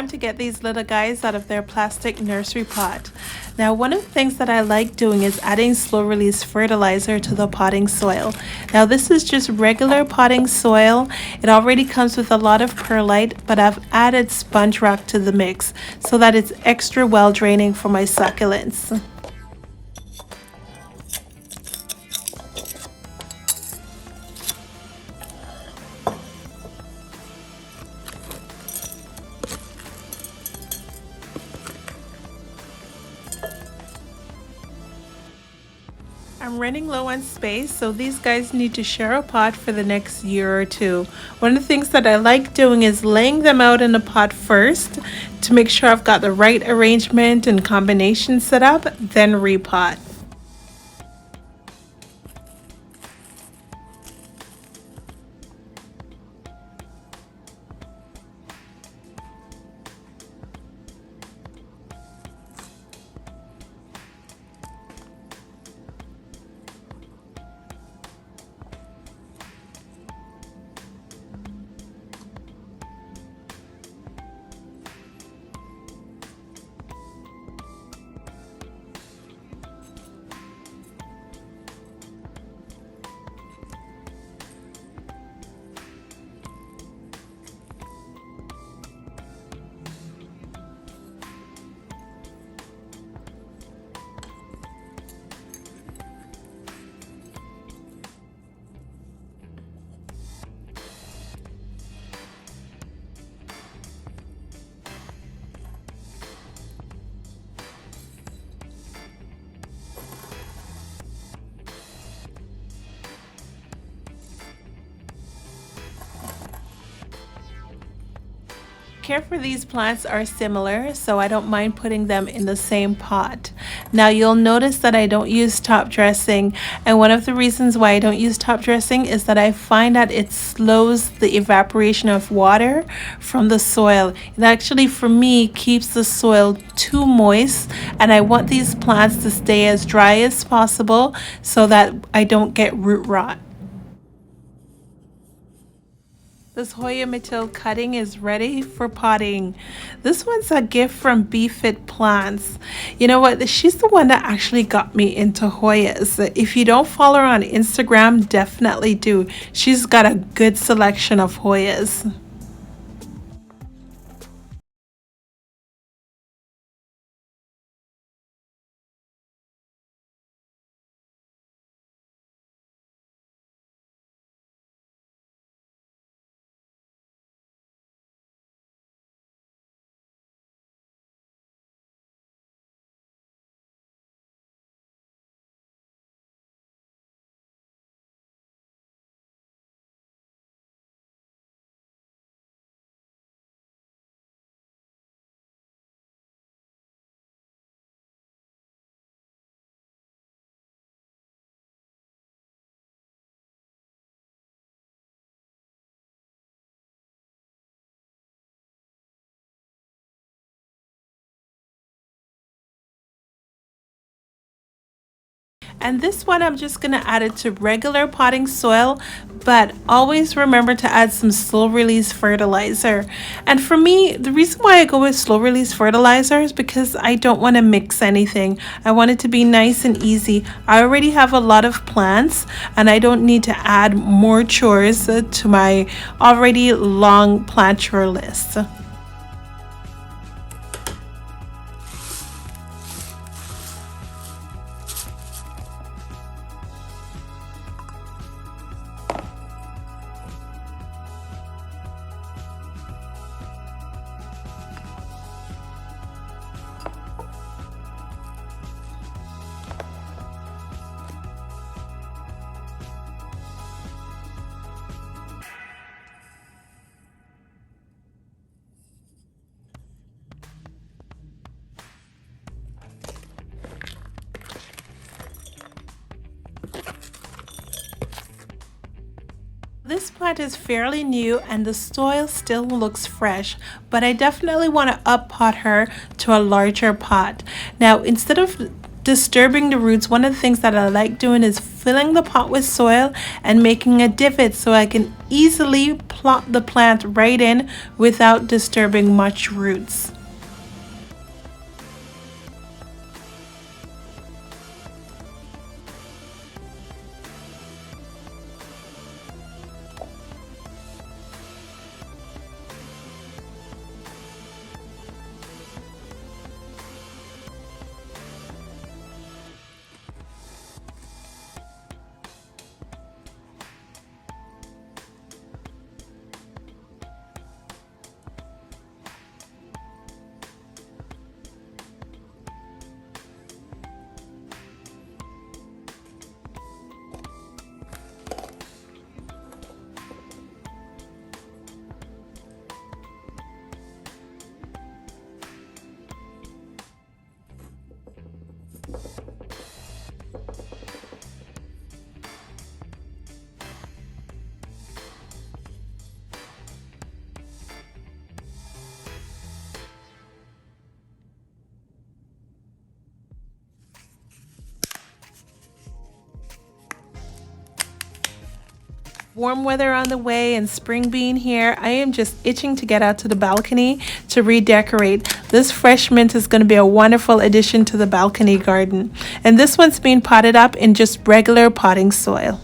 time to get these little guys out of their plastic nursery pot. Now, one of the things that I like doing is adding slow release fertilizer to the potting soil. Now, this is just regular potting soil. It already comes with a lot of perlite, but I've added sponge rock to the mix so that it's extra well draining for my succulents. I'm running low on space, so these guys need to share a pot for the next year or two. One of the things that I like doing is laying them out in a pot first to make sure I've got the right arrangement and combination set up, then repot. Care for these plants are similar, so I don't mind putting them in the same pot. Now you'll notice that I don't use top dressing, and one of the reasons why I don't use top dressing is that I find that it slows the evaporation of water from the soil. It actually, for me, keeps the soil too moist, and I want these plants to stay as dry as possible so that I don't get root rot. This Hoya Matil cutting is ready for potting. This one's a gift from BeFit Plants. You know what? She's the one that actually got me into Hoyas. If you don't follow her on Instagram, definitely do. She's got a good selection of Hoyas. And this one I'm just going to add it to regular potting soil, but always remember to add some slow release fertilizer. And for me, the reason why I go with slow release fertilizer is because I don't want to mix anything. I want it to be nice and easy. I already have a lot of plants and I don't need to add more chores to my already long plant chore list. This plant is fairly new and the soil still looks fresh, but I definitely want to up pot her to a larger pot. Now, instead of disturbing the roots, one of the things that I like doing is filling the pot with soil and making a divot so I can easily plot the plant right in without disturbing much roots. Warm weather on the way and spring being here, I am just itching to get out to the balcony to redecorate. This fresh mint is going to be a wonderful addition to the balcony garden. And this one's being potted up in just regular potting soil.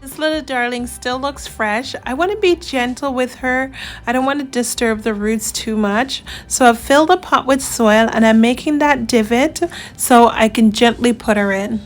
This little darling still looks fresh. I want to be gentle with her. I don't want to disturb the roots too much. So I've filled the pot with soil and I'm making that divot so I can gently put her in.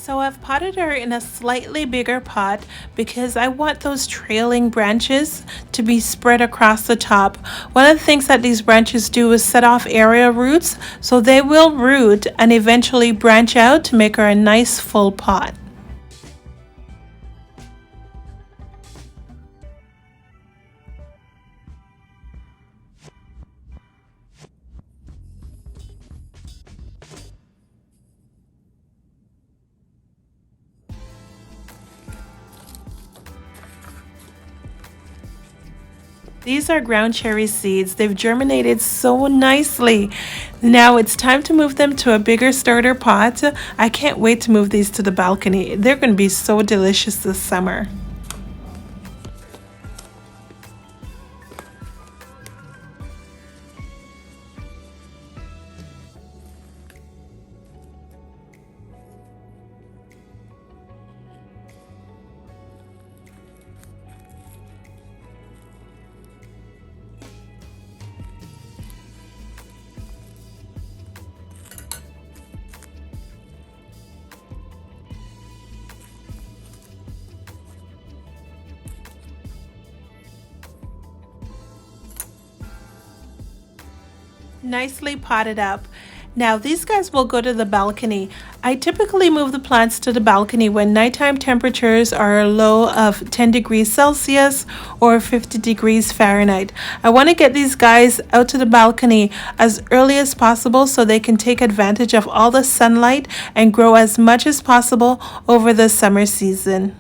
So I've potted her in a slightly bigger pot because I want those trailing branches to be spread across the top. One of the things that these branches do is set off area roots, so they will root and eventually branch out to make her a nice full pot. These are ground cherry seeds. They've germinated so nicely. Now it's time to move them to a bigger starter pot. I can't wait to move these to the balcony. They're going to be so delicious this summer. Nicely potted up. Now these guys will go to the balcony. I typically move the plants to the balcony when nighttime temperatures are a low of 10 degrees Celsius or 50 degrees Fahrenheit. I want to get these guys out to the balcony as early as possible so they can take advantage of all the sunlight and grow as much as possible over the summer season.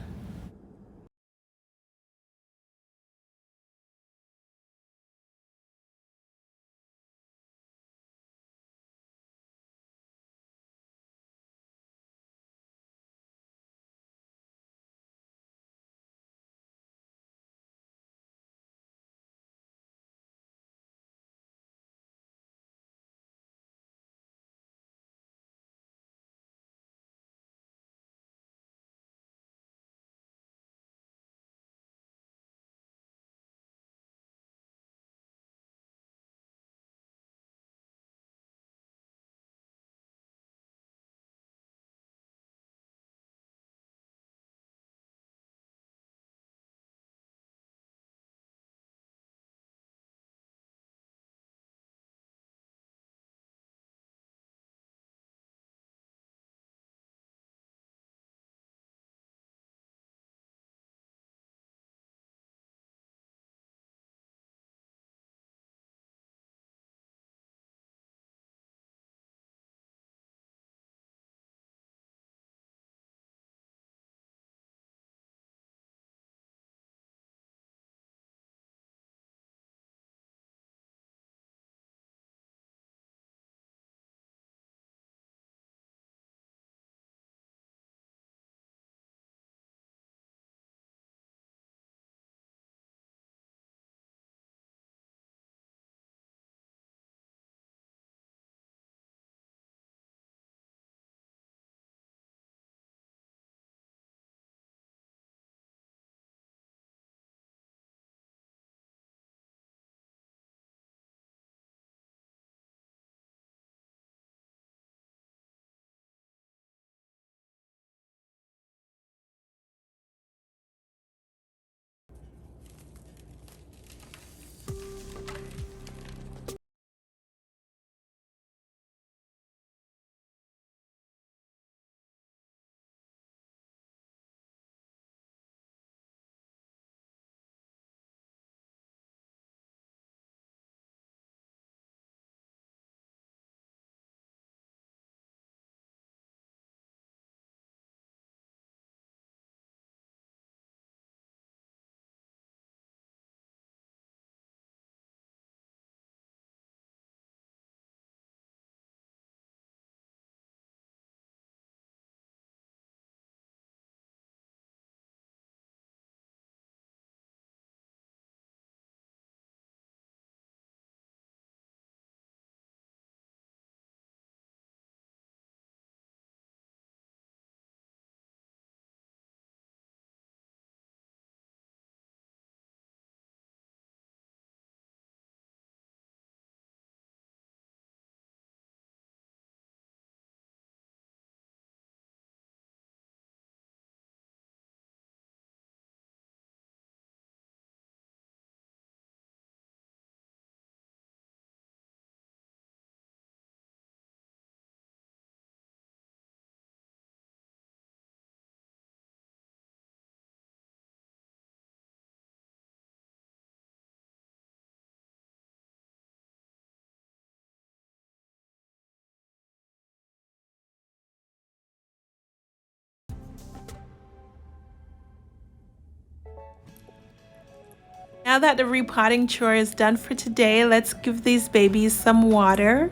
Now that the repotting chore is done for today, let's give these babies some water.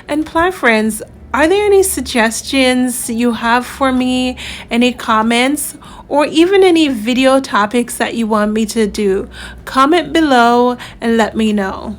And plant friends, are there any suggestions you have for me? Any comments? Or even any video topics that you want me to do? Comment below and let me know.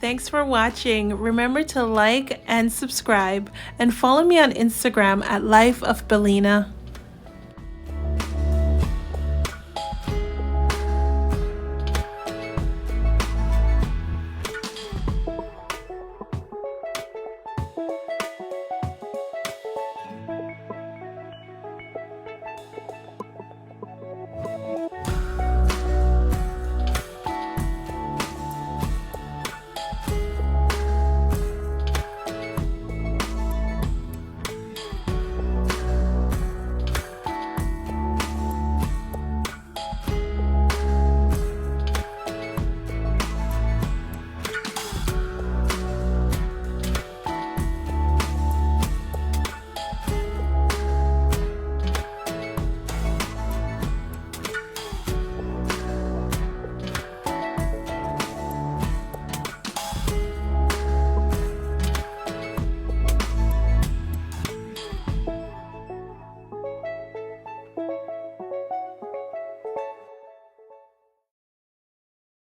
Thanks for watching. Remember to like and subscribe and follow me on Instagram at Life of Belina.